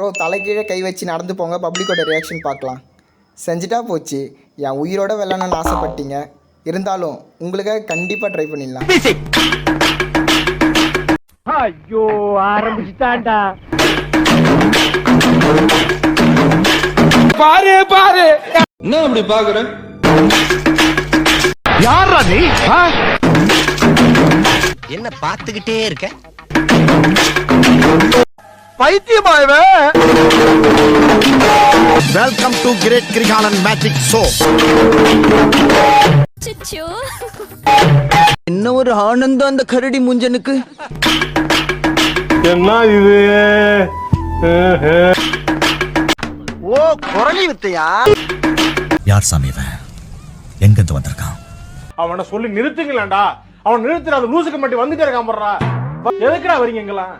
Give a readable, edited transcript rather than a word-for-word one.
Bro தலைக்கீழே கை வச்சு நடந்து போங்க, பப்ளிக்கோட ரியாக்ஷன் பார்க்கலாம். செஞ்சுட்டா போச்சு. என் உயிரோட வெல்லணும்னு ஆசைப்பட்டீங்க, இருந்தாலும் உங்களுக்காக கண்டிப்பாக ட்ரை பண்ணிடலாம். ஐயோ ஆரம்பிச்சுட்டான்டா. பாரு பாரு என்ன அப்படி பாக்குற? யாரா நீ? என்ன பாத்துக்கிட்டே இருக்க? பைத்தியமாயவே. Welcome to great Kirikalan magic show. என்ன ஒரு ஆனந்தம் அந்த கரடி முஞ்சனுக்கு. என்ன இது? ஓ குரலி வித்தையா? யார் சாமி இவன்? எங்கிருந்து வந்திருக்கான்? அவனை சொல்லி நிறுத்துங்களேன்டா. அவன் நிறுத்துற அந்த லூசுக்கு மட்டும் வந்துட்டே இருக்கான். எதுக்குடா வரீங்க எங்கெல்லாம்?